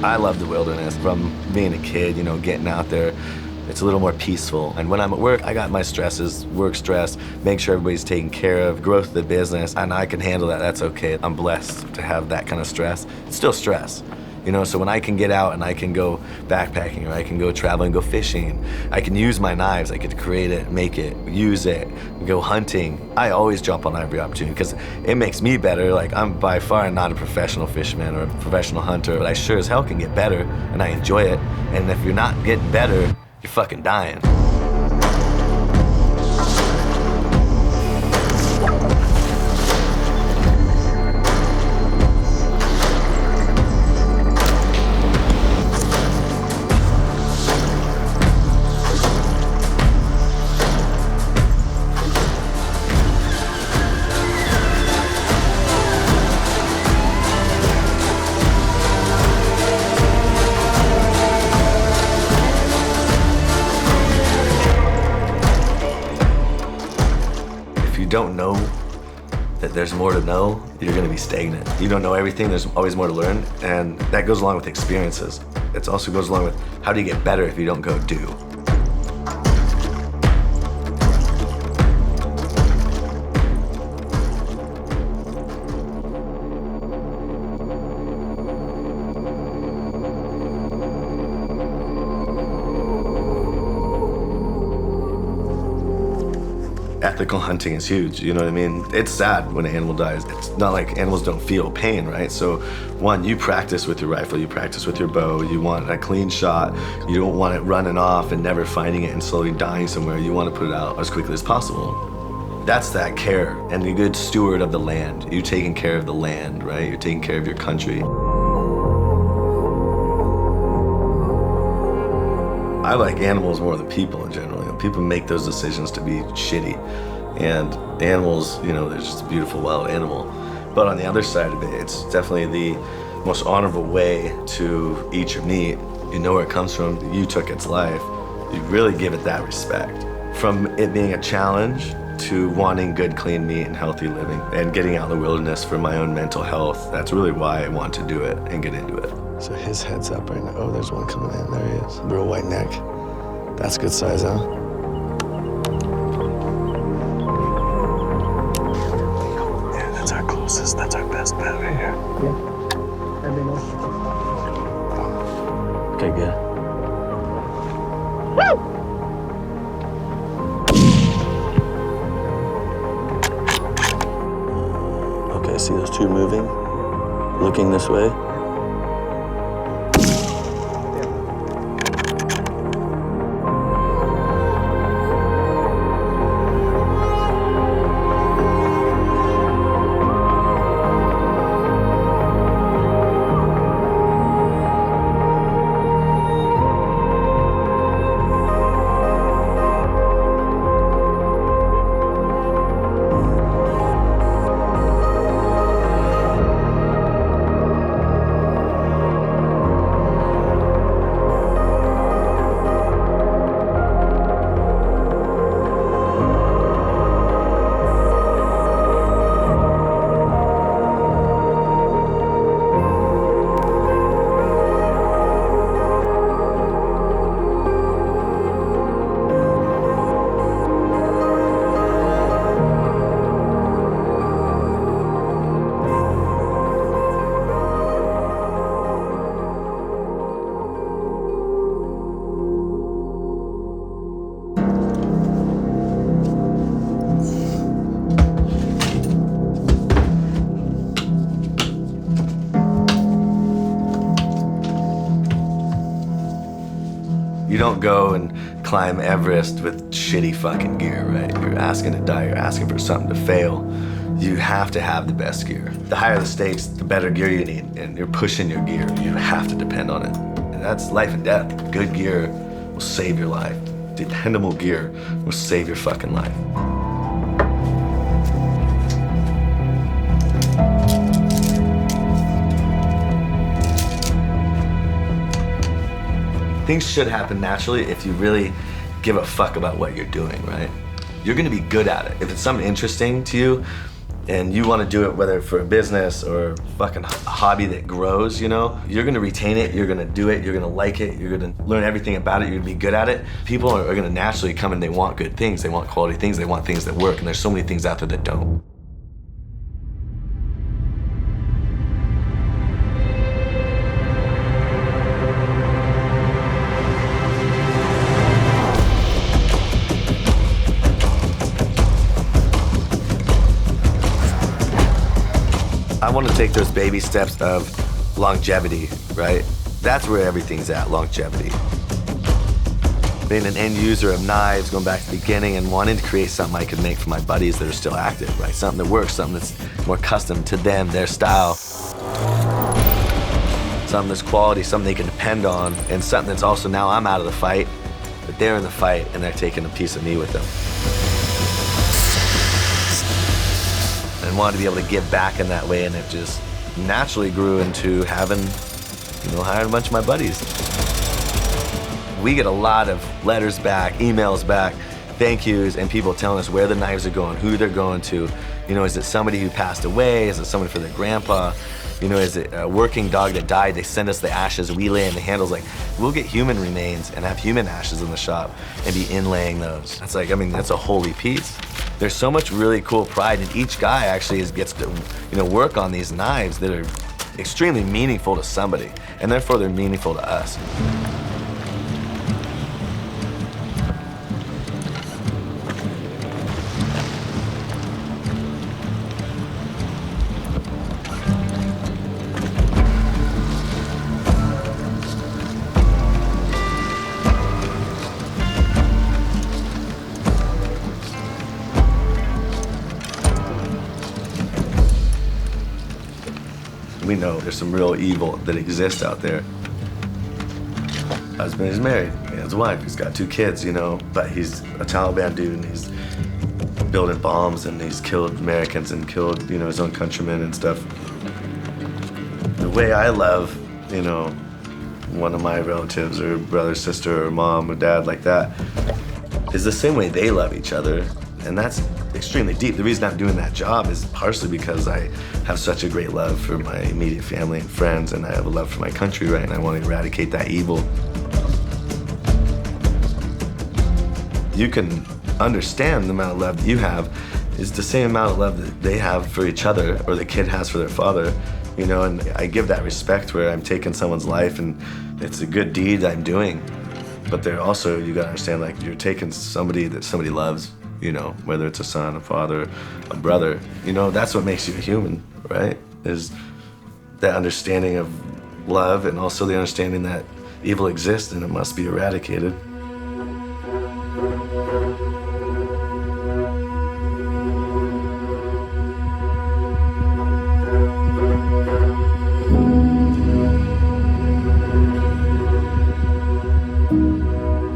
I love the wilderness. From being a kid, you know, getting out there, it's a little more peaceful. And when I'm at work, I got my stresses, work stress, make sure everybody's taken care of, growth of the business, and I can handle that, that's okay. I'm blessed to have that kind of stress. It's still stress, you know, so when I can get out and I can go backpacking or I can go traveling, go fishing, I can use my knives, I get to create it, make it, use it, go hunting. I always jump on every opportunity because it makes me better. Like, I'm by far not a professional fisherman or a professional hunter, but I sure as hell can get better and I enjoy it. And if you're not getting better, you're fucking dying. Don't know that there's more to know, you're gonna be stagnant. You don't know everything, there's always more to learn, and that goes along with experiences. It also goes along with how do you get better if you don't go do? Ethical hunting is huge, you know what I mean? It's sad when an animal dies. It's not like animals don't feel pain, right? So one, you practice with your rifle, you practice with your bow, you want a clean shot, you don't want it running off and never finding it and slowly dying somewhere. You want to put it out as quickly as possible. That's that care and the good steward of the land. You're taking care of the land, right? You're taking care of your country. I like animals more than people in general. You know, people make those decisions to be shitty. And animals, you know, they're just a beautiful wild animal. But on the other side of it, it's definitely the most honorable way to eat your meat. You know where it comes from, you took its life. You really give it that respect. From it being a challenge to wanting good, clean meat and healthy living and getting out in the wilderness for my own mental health. That's really why I want to do it and get into it. So his head's up right now. Oh, there's one coming in. There he is. Real white neck. That's good size, huh? Yeah, that's our closest. That's our best bet right here. Yeah. Okay, good. Woo! Okay, see those two moving? Looking this way? You don't go and climb Everest with shitty fucking gear, right? You're asking to die, you're asking for something to fail. You have to have the best gear. The higher the stakes, the better gear you need, and you're pushing your gear. You have to depend on it. And that's life and death. Good gear will save your life. Dependable gear will save your fucking life. Things should happen naturally if you really give a fuck about what you're doing, right? You're gonna be good at it. If it's something interesting to you, and you want to do it whether for a business or a fucking hobby that grows, you know, you're gonna retain it, you're gonna do it, you're gonna like it, you're gonna learn everything about it, you're gonna be good at it. People are gonna naturally come and they want good things, they want quality things, they want things that work, and there's so many things out there that don't. I want to take those baby steps of longevity, right? That's where everything's at, longevity. Being an end user of knives, going back to the beginning and wanting to create something I can make for my buddies that are still active, right? Something that works, something that's more custom to them, their style. Something that's quality, something they can depend on, and something that's also now I'm out of the fight, but they're in the fight and they're taking a piece of me with them. And wanted to be able to give back in that way, and it just naturally grew into having, you know, hiring a bunch of my buddies. We get a lot of letters back, emails back, thank yous, and people telling us where the knives are going, who they're going to. You know, is it somebody who passed away? Is it somebody for their grandpa? You know, is it a working dog that died? They send us the ashes, we lay in the handles. Like, we'll get human remains and have human ashes in the shop and be inlaying those. That's like, I mean, that's a holy piece. There's so much really cool pride, and each guy actually gets to, you know, work on these knives that are extremely meaningful to somebody, and therefore they're meaningful to us. We know there's some real evil that exists out there. Husband is married, he has a wife, he's got 2 kids, you know, but he's a Taliban dude and he's building bombs and he's killed Americans and killed, you know, his own countrymen and stuff. The way I love, you know, one of my relatives or brother, sister, or mom or dad like that is the same way they love each other, and that's extremely deep. The reason I'm doing that job is partially because I have such a great love for my immediate family and friends, and I have a love for my country, right? And I want to eradicate that evil. You can understand the amount of love that you have is the same amount of love that they have for each other, or the kid has for their father, you know, and I give that respect where I'm taking someone's life and it's a good deed I'm doing. But they're also, you gotta understand, like, you're taking somebody that somebody loves, you know, whether it's a son, a father, a brother, you know, that's what makes you a human, right? Is that understanding of love, and also the understanding that evil exists and it must be eradicated.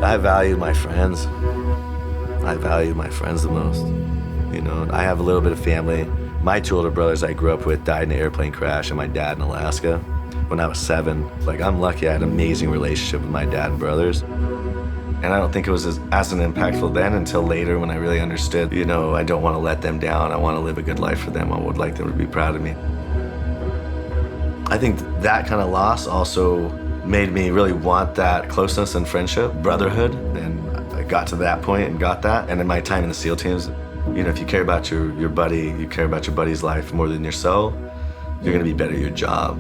I value my friends. I value my friends the most. You know, I have a little bit of family. My 2 older brothers I grew up with died in an airplane crash, and my dad in Alaska when I was 7. Like, I'm lucky I had an amazing relationship with my dad and brothers. And I don't think it was as impactful then until later when I really understood, you know, I don't want to let them down. I want to live a good life for them. I would like them to be proud of me. I think that kind of loss also made me really want that closeness and friendship, brotherhood, and I got to that point and got that. And in my time in the SEAL teams, you know, if you care about your buddy, you care about your buddy's life more than yourself, you're gonna be better at your job.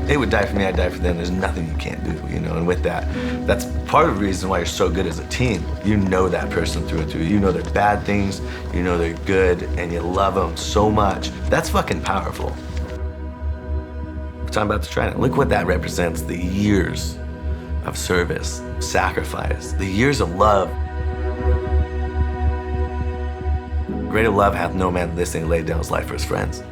They would die for me, I'd die for them. There's nothing you can't do, you know, and with that, that's part of the reason why you're so good as a team. You know that person through and through. You know their bad things, you know they're good, and you love them so much. That's fucking powerful. We're talking about the Trident. Look what that represents, the years of service, sacrifice, the years of love. Greater love hath no man than this thing, laid down his life for his friends.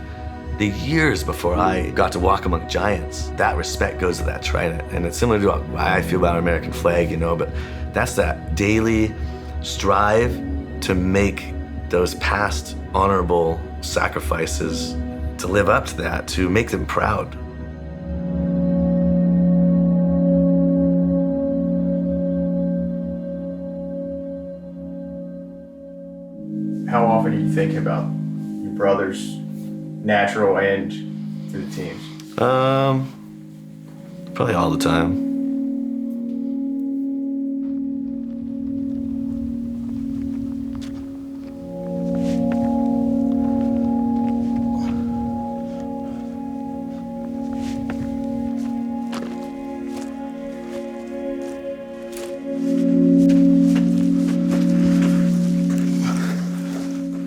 the years before I got to walk among giants. That respect goes to that trident. And it's similar to what I feel about our American flag, you know, but that's that daily strive to make those past honorable sacrifices, to live up to that, to make them proud. How often are you thinking about your brothers, natural and through the teams? Probably all the time.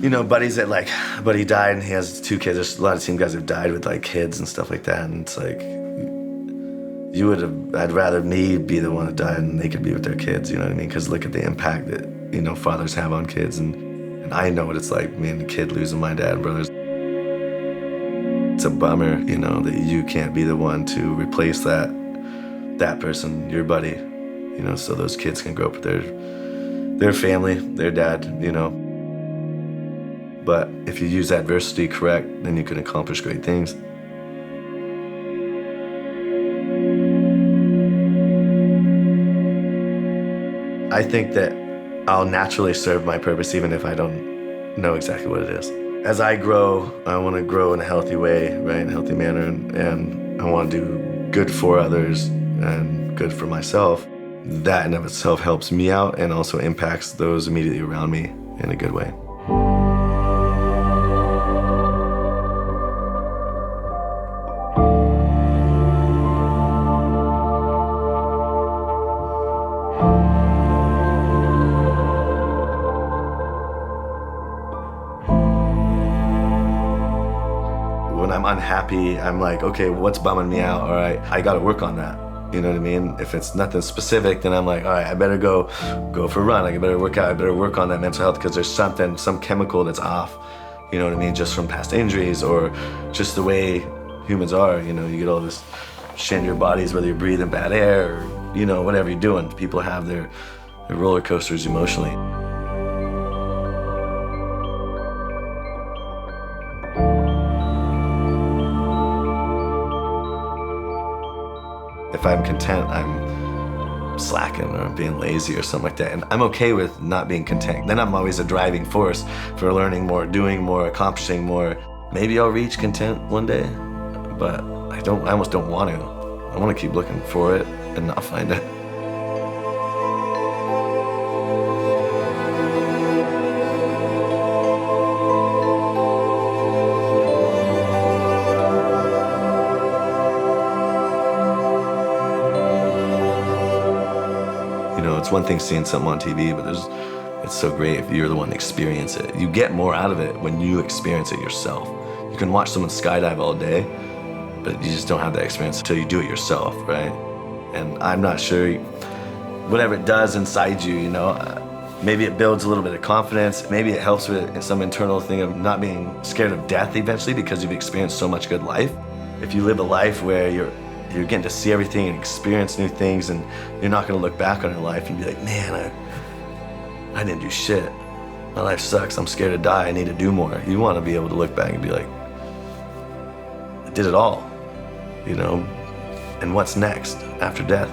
You know, buddies that like, buddy died and he has 2 kids. There's a lot of team guys who've died with like kids and stuff like that. And it's like, I'd rather me be the one that died and they could be with their kids, you know what I mean? Because look at the impact that, you know, fathers have on kids. And I know what it's like, me and a kid losing my dad and brothers. It's a bummer, you know, that you can't be the one to replace that person, your buddy, you know, so those kids can grow up with their family, their dad, you know. But if you use adversity correct, then you can accomplish great things. I think that I'll naturally serve my purpose even if I don't know exactly what it is. As I grow, I want to grow in a healthy way, right, in a healthy manner, and I want to do good for others and good for myself. That in of itself helps me out and also impacts those immediately around me in a good way. When I'm unhappy, I'm like, okay, what's bumming me out? All right, I gotta work on that. You know what I mean? If it's nothing specific, then I'm like, all right, I better go for a run. I better work out. I better work on that mental health because there's some chemical that's off. You know what I mean? Just from past injuries or just the way humans are. You know, you get all this shit in your bodies, whether you're breathing bad air or, you know, whatever you're doing. People have their roller coasters emotionally. If I'm content, I'm slacking or I'm being lazy or something like that. And I'm okay with not being content. Then I'm always a driving force for learning more, doing more, accomplishing more. Maybe I'll reach content one day, but I almost don't want to. I want to keep looking for it and not find it. You know, it's one thing seeing something on TV, but it's so great if you're the one to experience it. You get more out of it when you experience it yourself. You can watch someone skydive all day, but you just don't have that experience until you do it yourself, right? And I'm not sure, whatever it does inside you, you know, maybe it builds a little bit of confidence. Maybe it helps with some internal thing of not being scared of death eventually because you've experienced so much good life. If you live a life where you're getting to see everything and experience new things, and you're not going to look back on your life and be like, man, I didn't do shit. My life sucks. I'm scared to die. I need to do more. You want to be able to look back and be like, I did it all, you know? And what's next after death?